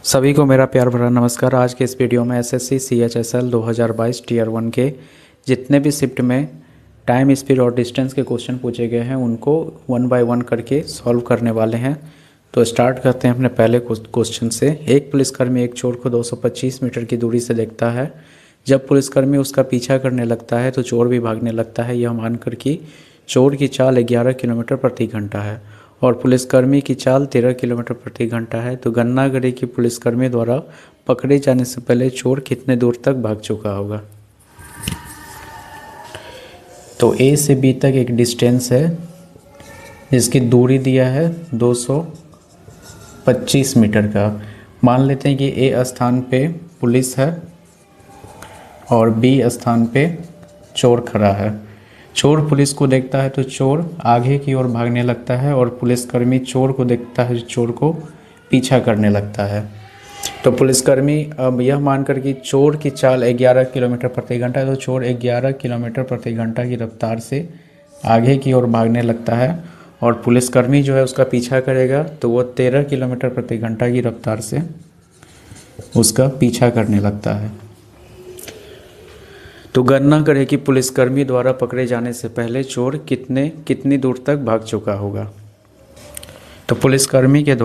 सभी को मेरा प्यार भरा नमस्कार। आज के इस वीडियो में एसएससी CHSL 2022 टीयर 1 के जितने भी शिफ्ट में टाइम स्पीड और डिस्टेंस के क्वेश्चन पूछे गए हैं उनको वन बाय वन करके सॉल्व करने वाले हैं। तो स्टार्ट करते हैं अपने पहले क्वेश्चन से। एक पुलिसकर्मी एक चोर को 225 मीटर की दूरी से देखता है। जब पुलिसकर्मी उसका पीछा करने लगता है तो चोर भी भागने लगता है, यह मानकर कि चोर की चाल 11 किलोमीटर प्रति घंटा है और पुलिसकर्मी की चाल 13 किलोमीटर प्रति घंटा है। तो गणना करें कि पुलिसकर्मी द्वारा पकड़े जाने से पहले चोर कितने दूर तक भाग चुका होगा। तो ए से बी तक एक डिस्टेंस है जिसकी दूरी दिया है 225 मीटर का। मान लेते हैं कि ए स्थान पे पुलिस है और बी स्थान पे चोर खड़ा है। चोर पुलिस को देखता है तो चोर आगे की ओर भागने लगता है और पुलिसकर्मी चोर को देखता है, चोर को पीछा करने लगता है। तो पुलिसकर्मी अब यह मानकर कि चोर की चाल 11 किलोमीटर प्रति घंटा है तो चोर 11 किलोमीटर प्रति घंटा की रफ्तार से आगे की ओर भागने लगता है और पुलिसकर्मी जो है उसका पीछा करेगा तो वो 13 किलोमीटर प्रति घंटा की रफ्तार से उसका पीछा करने लगता है। तो गणना करें कि पुलिसकर्मी द्वारा पकड़े जाने से पहले चोर कितनी दूर तक भाग चुका होगा। तो पुलिसकर्मी के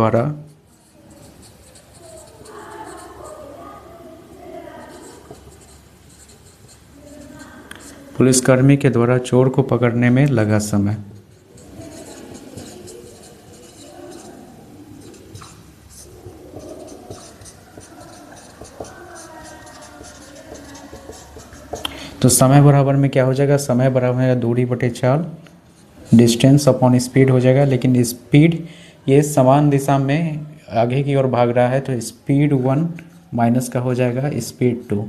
द्वारा चोर को पकड़ने में लगा समय। तो समय बराबर में क्या हो जाएगा, समय बराबर है दूरी बटे चाल, डिस्टेंस अपॉन स्पीड हो जाएगा। लेकिन स्पीड ये समान दिशा में आगे की ओर भाग रहा है तो स्पीड 1 माइनस का हो जाएगा स्पीड 2।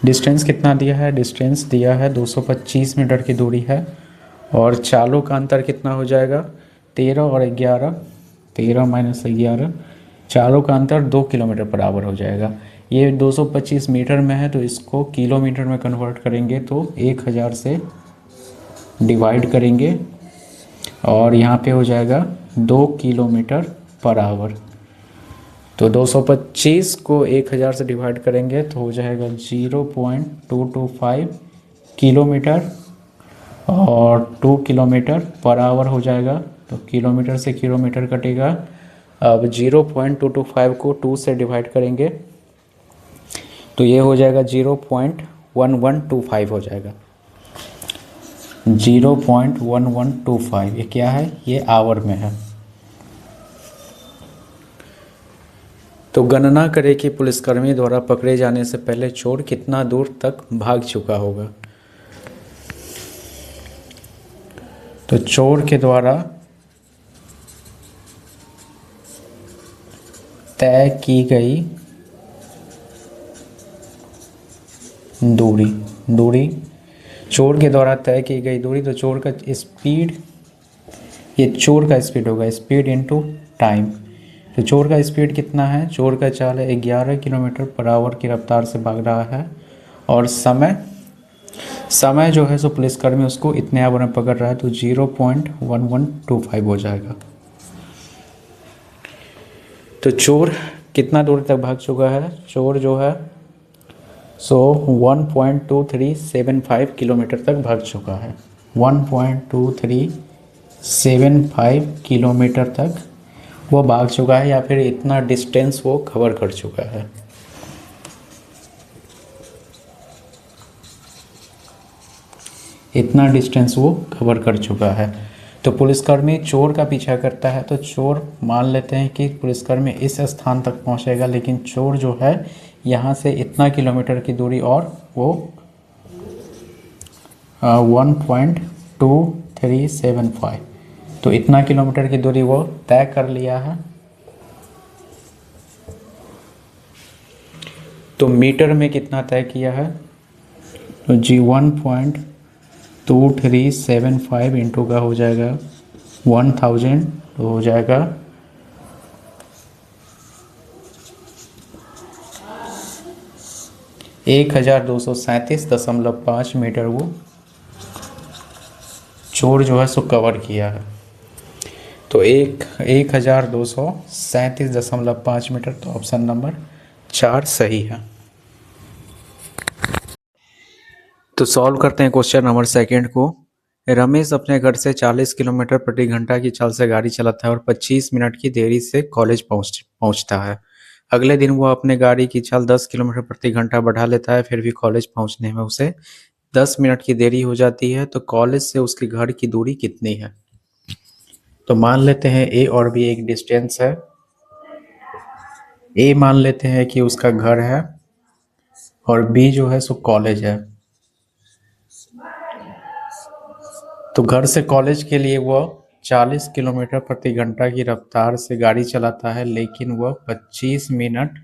डिस्टेंस कितना दिया है, डिस्टेंस दिया है 225 मीटर की दूरी है और चालों का अंतर कितना हो जाएगा 13 और 11, 13 माइनस 11, चालों का अंतर 2 किलोमीटर बराबर हो जाएगा। ये 225 मीटर में है तो इसको किलोमीटर में कन्वर्ट करेंगे तो 1000 से डिवाइड करेंगे और यहाँ पे हो जाएगा 2 किलोमीटर पर आवर। तो 225 को 1000 से डिवाइड करेंगे तो हो जाएगा 0.225 किलोमीटर और 2 किलोमीटर पर आवर हो जाएगा। तो किलोमीटर से किलोमीटर कटेगा। अब 0.225 को 2 से डिवाइड करेंगे तो ये हो जाएगा 0.1125 हो जाएगा। 0.1125 ये क्या है, ये आवर में है। तो गणना करें कि पुलिसकर्मी द्वारा पकड़े जाने से पहले चोर कितना दूर तक भाग चुका होगा। तो चोर के द्वारा तय की गई दूरी चोर के द्वारा तय की गई दूरी, तो चोर का स्पीड, ये चोर का स्पीड होगा, स्पीड इनटू टाइम। तो चोर का स्पीड कितना है, चोर का चाल है 11 किलोमीटर पर आवर की रफ्तार से भाग रहा है और समय जो है सो पुलिसकर्मी उसको इतने आवर में पकड़ रहा है तो 0.1125 हो जाएगा। तो चोर कितना दूर तक भाग चुका है, चोर जो है सो 1.2375 किलोमीटर तक भाग चुका है। 1.2375 किलोमीटर तक वो भाग चुका है या फिर इतना डिस्टेंस वो कवर कर चुका है। इतना डिस्टेंस वो कवर कर चुका है। तो पुलिसकर्मी चोर का पीछा करता है तो चोर, मान लेते हैं कि पुलिसकर्मी इस स्थान तक पहुंचेगा लेकिन चोर जो है यहाँ से इतना किलोमीटर की दूरी और वो 1.2375, तो इतना किलोमीटर की दूरी वो तय कर लिया है। तो मीटर में कितना तय किया है, तो जी 1.2375 इंटू का हो जाएगा 1000, तो हो जाएगा 1237.5 मीटर वो चोर जो है सो कवर किया है। तो 1237.5 मीटर। तो ऑप्शन नंबर 4 सही है। तो सॉल्व करते हैं क्वेश्चन नंबर सेकंड को। रमेश अपने घर से 40 किलोमीटर प्रति घंटा की चाल से गाड़ी चलाता है और 25 मिनट की देरी से कॉलेज पहुंचता है। अगले दिन वो अपने गाड़ी की चाल 10 किलोमीटर प्रति घंटा बढ़ा लेता है, फिर भी कॉलेज पहुंचने में उसे 10 मिनट की देरी हो जाती है। तो कॉलेज से उसके घर की दूरी कितनी है? तो मान लेते हैं ए और बी एक डिस्टेंस है। ए मान लेते हैं कि उसका घर है और बी जो है सो कॉलेज है। तो घर से कॉलेज के लिए वह 40 किलोमीटर प्रति घंटा की रफ्तार से गाड़ी चलाता है, लेकिन वह 25 मिनट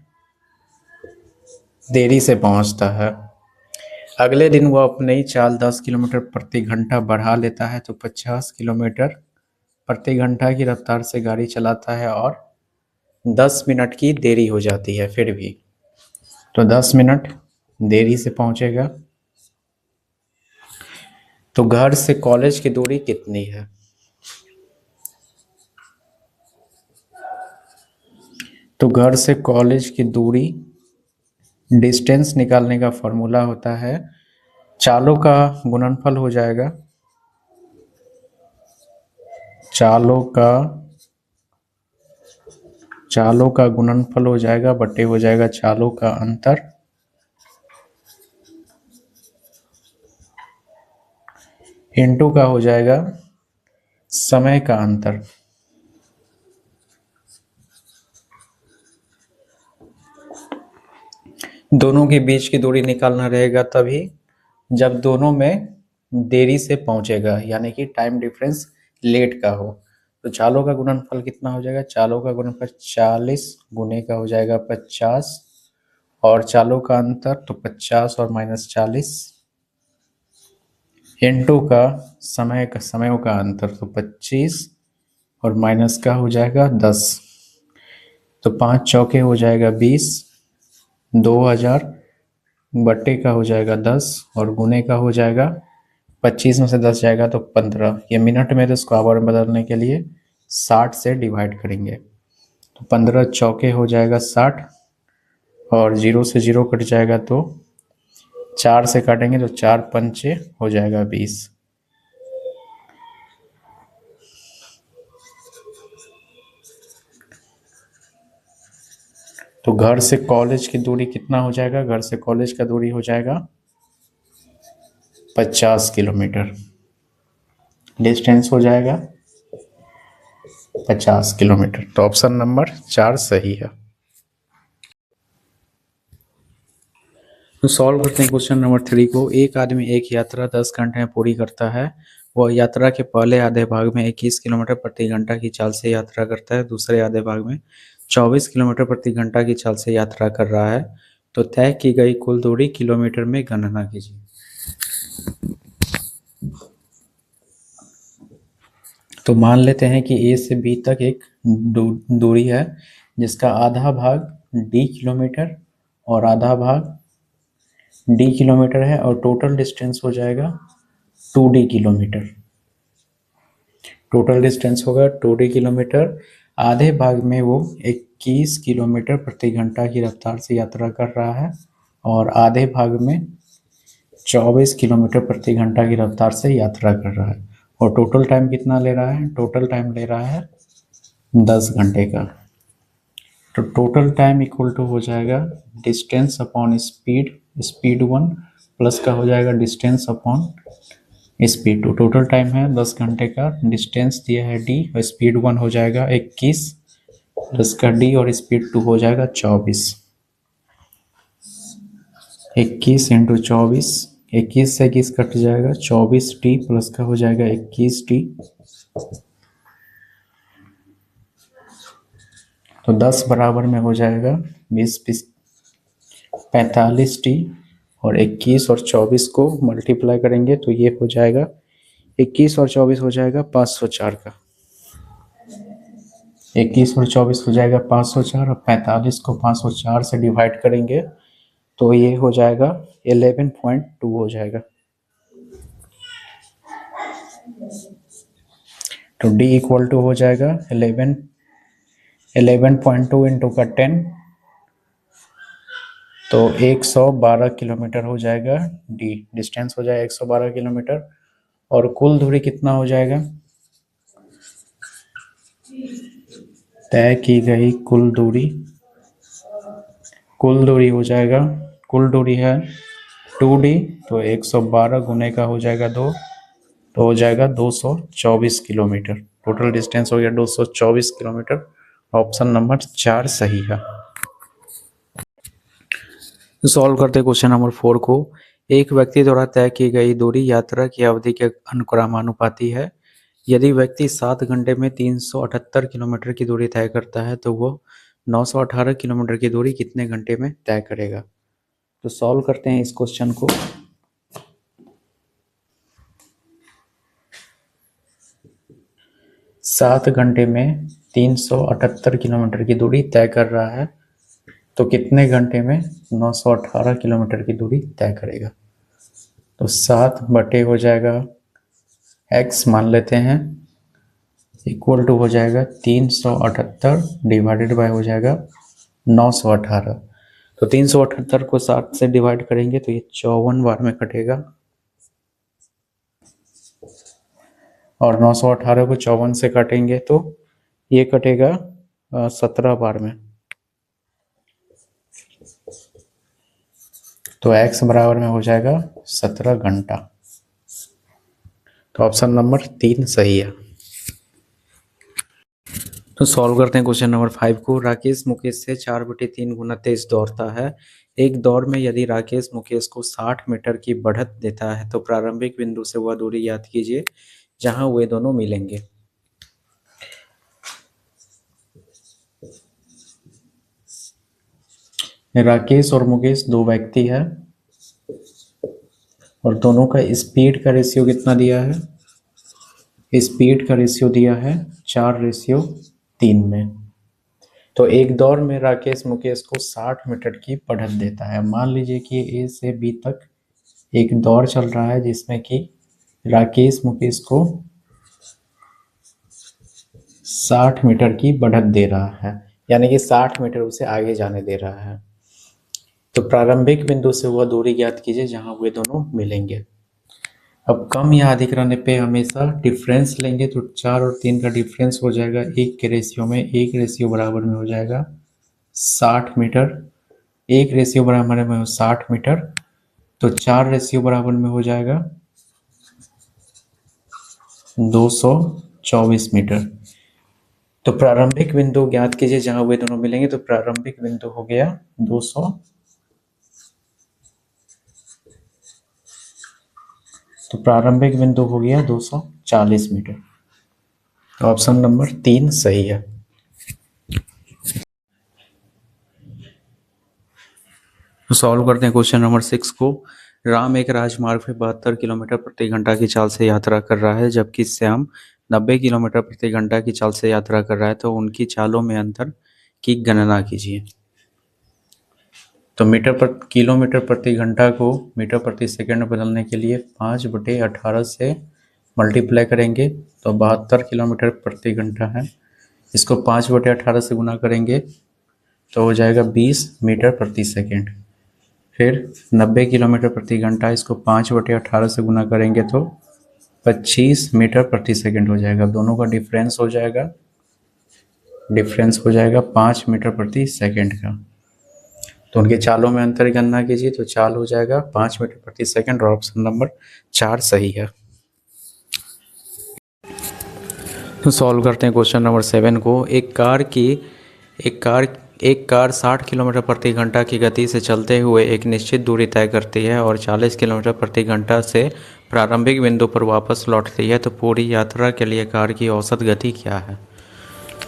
देरी से पहुंचता है। अगले दिन वह अपनी चाल 10 किलोमीटर प्रति घंटा बढ़ा लेता है, तो 50 किलोमीटर प्रति घंटा की रफ्तार से गाड़ी चलाता है और 10 मिनट की देरी हो जाती है फिर भी। तो 10 मिनट देरी से पहुंचेगा। तो घर से कॉलेज की दूरी कितनी है? तो घर से कॉलेज की दूरी डिस्टेंस निकालने का फॉर्मूला होता है, चालों का गुणनफल हो जाएगा, चालों का गुणनफल हो जाएगा बटे हो जाएगा चालों का अंतर, इनटू का हो जाएगा समय का अंतर। दोनों के बीच की दूरी निकालना रहेगा तभी जब दोनों में देरी से पहुंचेगा, यानी कि टाइम डिफरेंस लेट का हो। तो चालों का गुणनफल कितना हो जाएगा? चालों का गुणनफल 40 गुने का हो जाएगा 50 और चालों का अंतर तो 50 और माइनस 40 इनटू का समयों का अंतर तो 25 और माइनस का हो जाएगा 10। तो 5 चौके हो जाएगा 20, 2000 बट्टे का हो जाएगा 10 और गुने का हो जाएगा 25 में से 10 जाएगा तो 15। ये मिनट में, तो इसको आवर में बदलने के लिए 60 से डिवाइड करेंगे। तो 15 चौके हो जाएगा 60 और 0 से 0 कट जाएगा तो 4 से काटेंगे तो 4 पंचे हो जाएगा 20। तो घर से कॉलेज की दूरी कितना हो जाएगा? घर से कॉलेज का दूरी हो जाएगा 50 किलोमीटर। डिस्टेंस हो जाएगा 50 किलोमीटर। तो ऑप्शन नंबर 4 सही है। तो सॉल्व करते हैं क्वेश्चन नंबर 3 को। एक आदमी एक यात्रा 10 घंटे में पूरी करता है। वह यात्रा के पहले आधे भाग में 21 किलोमीटर प्रति घंटा की चाल से यात्रा करता है, दूसरे आधे भाग में 24 किलोमीटर प्रति घंटा की चाल से यात्रा कर रहा है। तो तय की गई कुल दूरी किलोमीटर में गणना कीजिए। तो मान लेते हैं कि ए से बी तक एक दूरी है जिसका आधा भाग डी किलोमीटर और आधा भाग डी किलोमीटर है और टोटल डिस्टेंस हो जाएगा 2d किलोमीटर। टोटल डिस्टेंस होगा 2d किलोमीटर। आधे भाग में वो 21 किलोमीटर प्रति घंटा की रफ्तार से यात्रा कर रहा है और आधे भाग में 24 किलोमीटर प्रति घंटा की रफ्तार से यात्रा कर रहा है। और टोटल टाइम कितना ले रहा है? टोटल टाइम ले रहा है 10 घंटे का। तो टोटल टाइम इक्वल टू हो जाएगा distance upon speed, speed 1 plus का हो जाएगा distance upon speed 2। Total time है 10 घंटे का, डिस्टेंस दिया है डी और स्पीड 1 हो जाएगा 21 प्लस का डी और स्पीड 2 हो जाएगा 24। 21 इंटू 24, 21 से 21 कट जाएगा 24t प्लस का हो जाएगा 21t। तो 10 बराबर में हो जाएगा 20 45t और 21 और 24 को मल्टीप्लाई करेंगे तो ये हो जाएगा 21 और 24 हो जाएगा 504 का। 21 और 24 हो जाएगा 504 और 45 को 504 से डिवाइड करेंगे तो ये हो जाएगा 11.2 हो जाएगा। तो D इक्वल टू हो जाएगा 11.2 इंटू का 10, तो 112 किलोमीटर हो जाएगा। D डिस्टेंस हो जाएगा 112 किलोमीटर। और कुल दूरी कितना हो जाएगा? तय की गई कुल दूरी हो जाएगा, कुल दूरी है 2D, तो 112 गुने का हो जाएगा 2, तो हो जाएगा 224 किलोमीटर। टोटल डिस्टेंस हो गया 224 किलोमीटर। ऑप्शन नंबर 4 सही है। सॉल्व करते क्वेश्चन नंबर 4 को। एक व्यक्ति द्वारा तय की गई दूरी यात्रा की अवधि के अनुक्रमानुपाती है। यदि व्यक्ति 7 घंटे में 378 किलोमीटर की दूरी तय करता है तो वो 918 किलोमीटर की दूरी कितने घंटे में तय करेगा? तो सॉल्व करते हैं इस क्वेश्चन को। सात घंटे में 378 किलोमीटर की दूरी तय कर रहा है, तो कितने घंटे में 918 किलोमीटर की दूरी तय करेगा? तो 7 बटे हो जाएगा x मान लेते हैं, इक्वल टू हो जाएगा 378 डिवाइडेड बाय हो जाएगा 918। तो 378 को 7 से डिवाइड करेंगे तो ये 54 बार में कटेगा, और 918 को 54 से काटेंगे तो ये कटेगा 17 बार में। तो x बराबर में हो जाएगा 17 घंटा। तो ऑप्शन नंबर 3 सही है। तो सॉल्व करते हैं क्वेश्चन नंबर 5 को। राकेश मुकेश से 4/3 गुना तेज दौड़ता है। एक दौड़ में यदि राकेश मुकेश को 60 मीटर की बढ़त देता है तो प्रारंभिक बिंदु से वह दूरी ज्ञात कीजिए जहां वे दोनों मिलेंगे। राकेश और मुकेश दो व्यक्ति है और दोनों का स्पीड का रेशियो कितना दिया है? स्पीड का रेशियो दिया है 4:3 में। तो एक दौड़ में राकेश मुकेश को 60 मीटर की बढ़त देता है। मान लीजिए कि ए से बी तक एक दौड़ चल रहा है जिसमें कि राकेश मुकेश को 60 मीटर की बढ़त दे रहा है, यानी कि 60 मीटर उसे आगे जाने दे रहा है। तो प्रारंभिक बिंदु से वह दूरी ज्ञात कीजिए जहां वे दोनों मिलेंगे। अब कम या अधिक रहने पे हमेशा डिफरेंस लेंगे, तो 4 और 3 का डिफरेंस हो जाएगा 1 के रेशियो में, 1 रेशियो बराबर में हो जाएगा 60 मीटर, 1 रेशियो बराबर में हो 60 मीटर, तो 4 रेशियो बराबर में हो जाएगा 224 मीटर। तो प्रारंभिक बिंदु ज्ञात कीजिए जहां वे दोनों मिलेंगे। तो प्रारंभिक बिंदु हो गया 200, तो प्रारंभिक बिंदु हो गया 240 मीटर। तो ऑप्शन नंबर 3 सही है। तो सॉल्व करते हैं क्वेश्चन नंबर 6 को। राम एक राजमार्ग पे 72 किलोमीटर प्रति घंटा की चाल से यात्रा कर रहा है जबकि श्याम 90 किलोमीटर प्रति घंटा की चाल से यात्रा कर रहा है, तो उनकी चालों में अंतर की गणना कीजिए। तो किलोमीटर प्रति घंटा को मीटर प्रति सेकंड बदलने के लिए 5/18 से मल्टीप्लाई करेंगे, तो 72 किलोमीटर प्रति घंटा है। इसको 5/18 से गुना करेंगे तो हो जाएगा 20 मीटर प्रति सेकंड। फिर 90 किलोमीटर प्रति घंटा, इसको 5/18 से गुना करेंगे तो 25 मीटर प्रति सेकंड हो जाएगा। दोनों का डिफरेंस हो जाएगा 5 मीटर प्रति सेकंड का। तो उनके चालों में अंतर गणना कीजिए, तो चाल हो जाएगा 5 मीटर प्रति सेकंड, और ऑप्शन नंबर 4 सही है। तो सॉल्व करते हैं क्वेश्चन नंबर 7 को। एक कार 60 किलोमीटर प्रति घंटा की गति से चलते हुए एक निश्चित दूरी तय करती है और 40 किलोमीटर प्रति घंटा से प्रारंभिक बिंदु पर वापस लौटती है, तो पूरी यात्रा के लिए कार की औसत गति क्या है?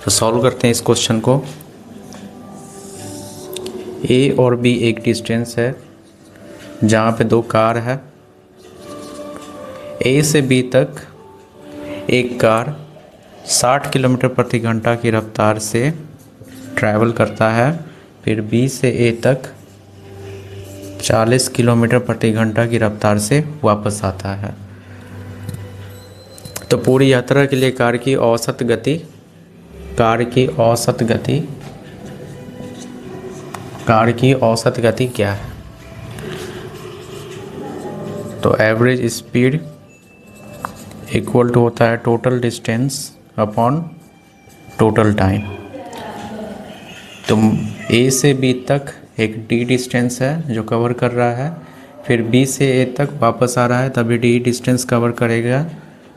तो सॉल्व करते हैं इस क्वेश्चन को। ए और बी एक डिस्टेंस है जहाँ पे दो कार है। ए से बी तक एक कार 60 किलोमीटर प्रति घंटा की रफ्तार से ट्रैवल करता है, फिर बी से ए तक 40 किलोमीटर प्रति घंटा की रफ्तार से वापस आता है। तो पूरी यात्रा के लिए कार की औसत गति, कार की औसत गति, कार की औसत गति क्या है? तो एवरेज स्पीड इक्वल टू होता है total distance upon total time. तो ए से बी तक एक डी डिस्टेंस है जो कवर कर रहा है, फिर बी से ए तक वापस आ रहा है तभी डी डिस्टेंस कवर करेगा।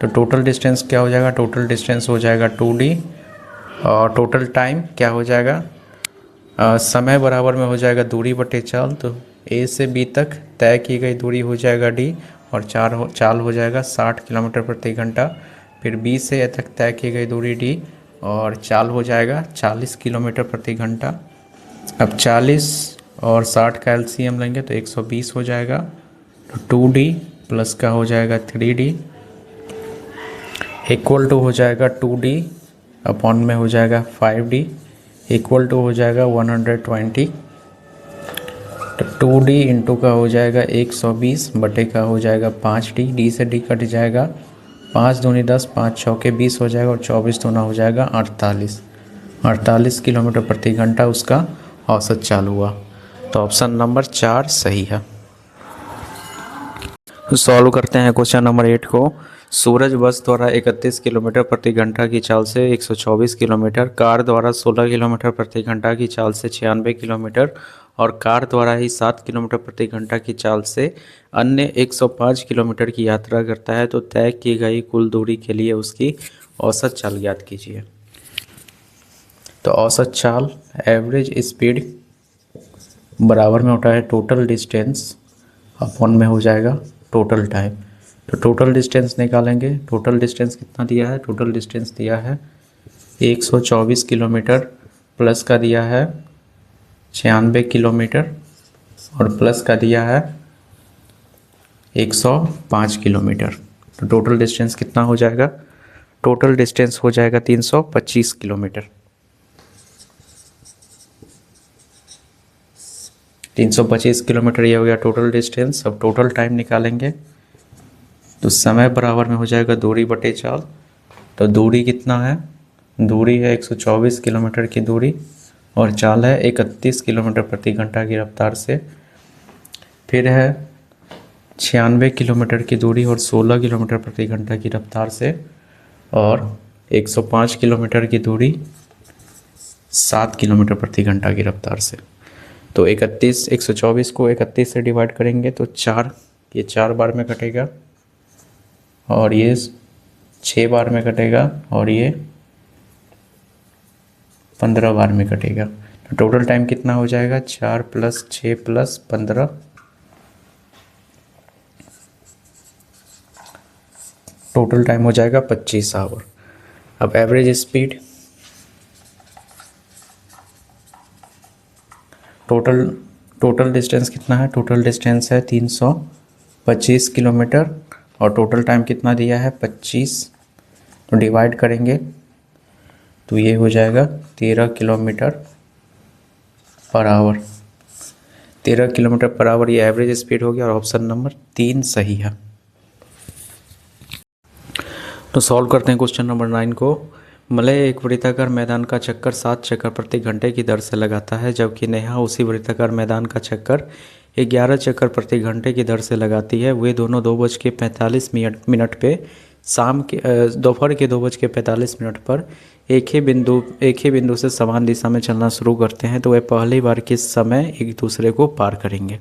तो टोटल डिस्टेंस क्या हो जाएगा? टोटल डिस्टेंस हो जाएगा 2D। और टोटल टाइम क्या हो जाएगा? समय बराबर में हो जाएगा दूरी बटे चाल। तो ए से बी तक तय की गई दूरी हो जाएगा डी, और चाल हो जाएगा 60 किलोमीटर प्रति घंटा। फिर बी से ए तक तय की गई दूरी डी और चाल हो जाएगा 40 किलोमीटर प्रति घंटा। अब 40 और 60 का एलसीएम लेंगे तो 120 हो जाएगा। तो 2D प्लस का हो जाएगा 3D इक्वल टू हो जाएगा 2D अपॉन में हो जाएगा 5D इक्वल टू हो जाएगा 120। तो 2D इंटू का हो जाएगा 120 बटे का हो जाएगा 5D। डी से डी कट जाएगा, 5 दूनी 10, 5 चौके 20 हो जाएगा और 24 दूना हो जाएगा 48 किलोमीटर प्रति घंटा उसका औसत चाल हुआ। तो ऑप्शन नंबर 4 सही है। सॉल्व करते हैं क्वेश्चन नंबर 8 को। सूरज बस द्वारा 31 किलोमीटर प्रति घंटा की चाल से 124 किलोमीटर, कार द्वारा 16 किलोमीटर प्रति घंटा की चाल से 96 किलोमीटर और कार द्वारा ही 7 किलोमीटर प्रति घंटा की चाल से अन्य 105 किलोमीटर की यात्रा करता है। तो तय की गई कुल दूरी के लिए उसकी औसत चाल ज्ञात कीजिए। तो औसत चाल एवरेज स्पीड बराबर में होता है टोटल डिस्टेंस अपॉन में हो जाएगा टोटल टाइम। तो टोटल डिस्टेंस निकालेंगे। टोटल डिस्टेंस कितना दिया है? टोटल डिस्टेंस दिया है 124 किलोमीटर, प्लस का दिया है 96 किलोमीटर और प्लस का दिया है 105 किलोमीटर। तो टोटल डिस्टेंस कितना हो जाएगा? टोटल डिस्टेंस हो जाएगा 325 किलोमीटर। 325 किलोमीटर ये हो गया टोटल डिस्टेंस। अब टोटल टाइम निकालेंगे तो समय बराबर में हो जाएगा दूरी बटे चाल। तो दूरी कितना है? दूरी है 124 किलोमीटर की दूरी और चाल है 31 किलोमीटर प्रति घंटा की रफ्तार से। फिर है 96 किलोमीटर की दूरी और 16 किलोमीटर प्रति घंटा की रफ्तार से, और 105 किलोमीटर की दूरी 7 किलोमीटर प्रति घंटा की रफ्तार से। तो 124 को 31 से डिवाइड करेंगे तो 4, ये 4 बार में कटेगा और ये 6 बार में कटेगा और ये 15 बार में कटेगा। तो टोटल टाइम कितना हो जाएगा? 4 + 6 + 15, टोटल टाइम हो जाएगा 25 आवर। अब एवरेज स्पीड, टोटल डिस्टेंस कितना है? टोटल डिस्टेंस है 325 किलोमीटर और टोटल टाइम कितना दिया है? 25। तो डिवाइड करेंगे तो ये हो जाएगा 13 kilometre per hour. 13 kilometre per hour ये एवरेज स्पीड हो गया और ऑप्शन नंबर 3 सही है। तो सॉल्व करते हैं क्वेश्चन नंबर 9 को। मलय एक वृत्ताकार मैदान का चक्कर 7 चक्कर प्रति घंटे की दर से लगाता है, जबकि नेहा उसी वृत्ताकार मैदान का चक्कर 11 चक्कर प्रति घंटे की दर से लगाती है। वे दोनों 2:45 पे शाम के दोपहर के 2:45 पर एक ही बिंदु से समान दिशा में चलना शुरू करते हैं। तो वे पहली बार किस समय एक दूसरे को पार करेंगे?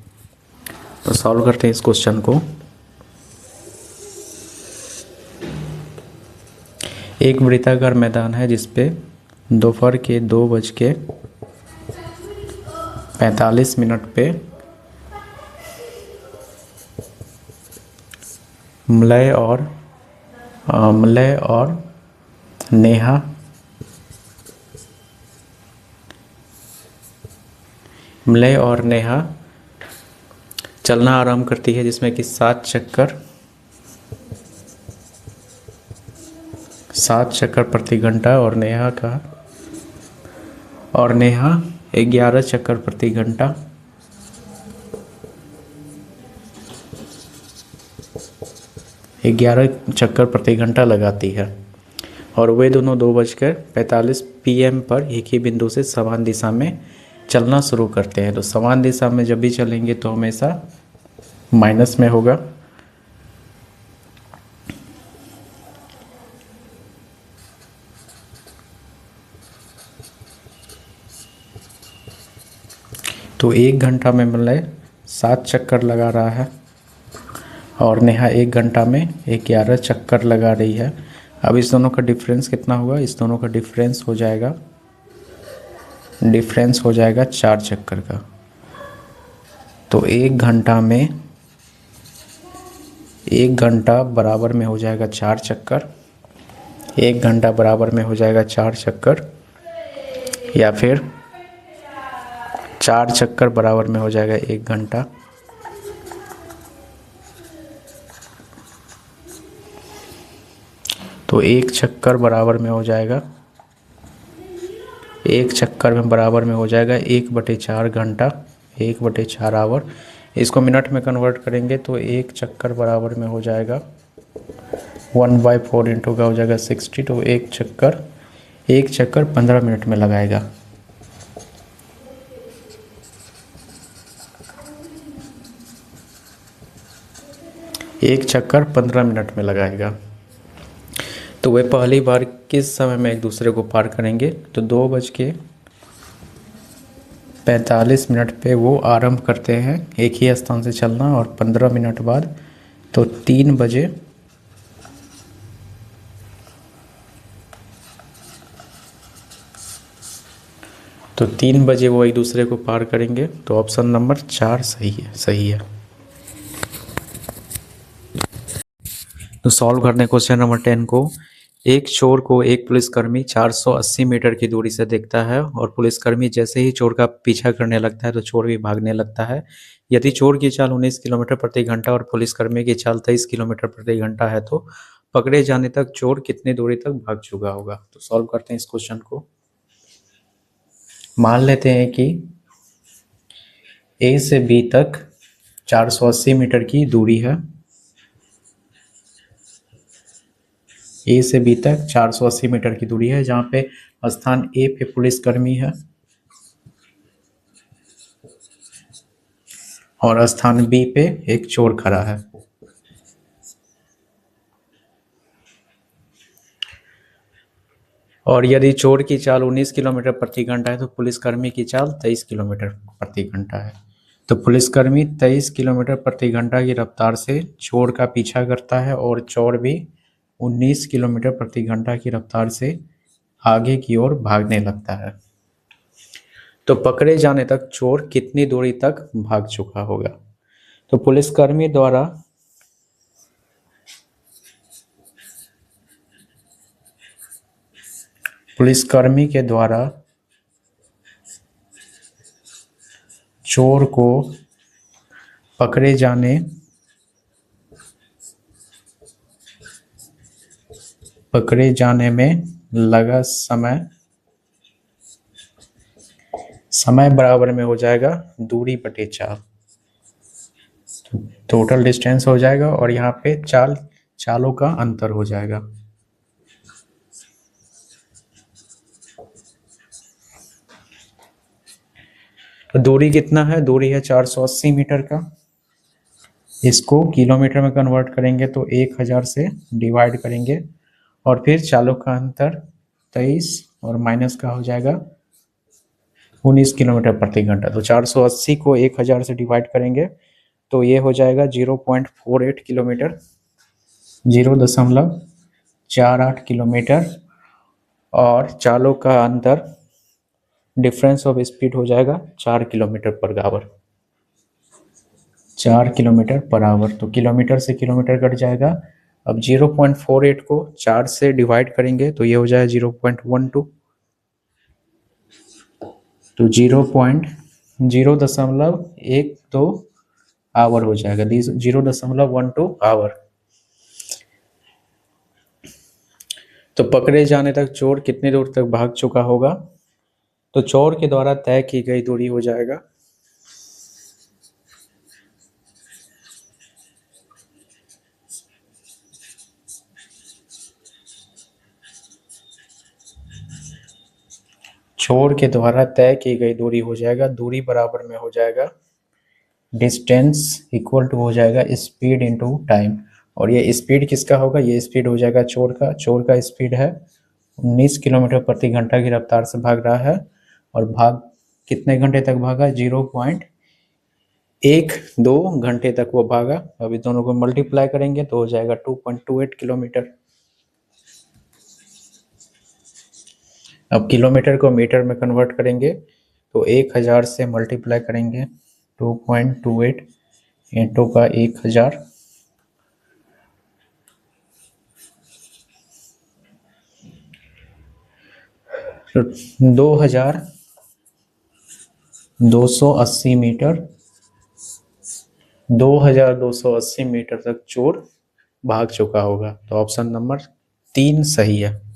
तो सॉल्व करते हैं इस क्वेश्चन को। एक वृत्ताकार मैदान है जिसपे दोपहर के 2:45 पे मलय और नेहा चलना आरंभ करती है, जिसमें कि 7 चक्कर प्रति घंटा और नेहा 11 चक्कर प्रति घंटा 11 चक्कर प्रति घंटा लगाती है और वे दोनों 2:45 PM पर एक ही बिंदु से समान दिशा में चलना शुरू करते हैं। तो समान दिशा में जब भी चलेंगे तो हमेशा माइनस में होगा। तो 1 घंटा में मतलब 7 चक्कर लगा रहा है और नेहा 1 घंटा में 11 चक्कर लगा रही है। अब इस दोनों का डिफरेंस कितना होगा? इस दोनों का डिफरेंस हो जाएगा 4 चक्कर का। तो 1 घंटा में 1 घंटा बराबर में हो जाएगा 4 चक्कर, 1 घंटा बराबर में हो जाएगा 4 चक्कर, या फिर 4 चक्कर बराबर में हो जाएगा 1 घंटा। तो 1 चक्कर बराबर में हो जाएगा 1 चक्कर में बराबर में हो जाएगा 1/4 घंटा, 1/4 आवर। इसको मिनट में कन्वर्ट करेंगे तो 1 चक्कर बराबर में हो जाएगा 1/4 इंटू का हो जाएगा 60। तो 1 चक्कर 15 मिनट में लगाएगा। एक चक्कर 15 मिनट में लगाएगा। तो वे पहली बार किस समय में एक दूसरे को पार करेंगे? तो 2:45 मिनट पे वो आरंभ करते हैं एक ही स्थान से चलना और 15 मिनट बाद तो 3 बजे वो एक दूसरे को पार करेंगे। तो ऑप्शन नंबर 4 सही है। तो सॉल्व करने क्वेश्चन नंबर 10 को। एक चोर को एक पुलिसकर्मी 480 मीटर की दूरी से देखता है और पुलिसकर्मी जैसे ही चोर का पीछा करने लगता है तो चोर भी भागने लगता है। यदि चोर की चाल 19 किलोमीटर प्रति घंटा और पुलिसकर्मी की चाल 23 किलोमीटर प्रति घंटा है तो पकड़े जाने तक चोर कितनी दूरी तक भाग चुका होगा? तो सॉल्व करते हैं इस क्वेश्चन को। मान लेते हैं कि A से B तक 480 मीटर की दूरी है। A से B तक 480 मीटर की दूरी है, जहाँ पे स्थान A पे पुलिसकर्मी है और स्थान B पे एक चोर खड़ा है। और यदि चोर की चाल 19 किलोमीटर प्रति घंटा है तो पुलिसकर्मी की चाल 23 किलोमीटर प्रति घंटा है। तो पुलिसकर्मी 23 किलोमीटर प्रति घंटा की रफ्तार से चोर का पीछा करता है और चोर भी 19 किलोमीटर प्रति घंटा की रफ्तार से आगे की ओर भागने लगता है। तो पकड़े जाने तक चोर कितनी दूरी तक भाग चुका होगा? तो पुलिसकर्मी के द्वारा चोर को पकड़े जाने में लगा समय बराबर में हो जाएगा दूरी बटे चाल। टोटल डिस्टेंस हो जाएगा और यहाँ पे चालों का अंतर हो जाएगा। तो दूरी कितना है? दूरी है 480 मीटर का। इसको किलोमीटर में कन्वर्ट करेंगे तो 1000 से डिवाइड करेंगे और फिर चालों का अंतर 23 और माइनस का हो जाएगा 19 किलोमीटर प्रति घंटा। तो 480 को 1000 से डिवाइड करेंगे तो ये हो जाएगा 0.48 किलोमीटर, 0.48 किलोमीटर। और चालों का अंतर डिफरेंस ऑफ स्पीड हो जाएगा 4 kilometre per hour, 4 kilometre per hour. तो किलोमीटर से किलोमीटर कट जाएगा। अब 0.48 को 4 से डिवाइड करेंगे तो ये हो जाएगा 0.12। तो 0.012 आवर हो जाएगा, 0.12 आवर। तो पकड़े जाने तक चोर कितनी दूर तक भाग चुका होगा? तो चोर के द्वारा तय की गई दूरी हो जाएगा छोर के द्वारा तय की गई दूरी हो जाएगा, दूरी बराबर में हो जाएगा डिस्टेंस इक्वल टू हो जाएगा स्पीड इनटू टाइम। और ये स्पीड किसका होगा, ये स्पीड हो जाएगा चोर का। चोर का स्पीड है 19 किलोमीटर प्रति घंटा की रफ्तार से भाग रहा है, और भाग कितने घंटे तक भागा, 0.12 घंटे तक वो भागा। अभी दोनों को मल्टीप्लाई करेंगे तो हो जाएगा 2.28 किलोमीटर। अब किलोमीटर को मीटर में कन्वर्ट करेंगे तो 1000 से मल्टीप्लाई करेंगे 2.28 इंटू का 1000, तो 2280 मीटर, 2280 मीटर तक चोर भाग चुका होगा। तो ऑप्शन नंबर 3 सही है।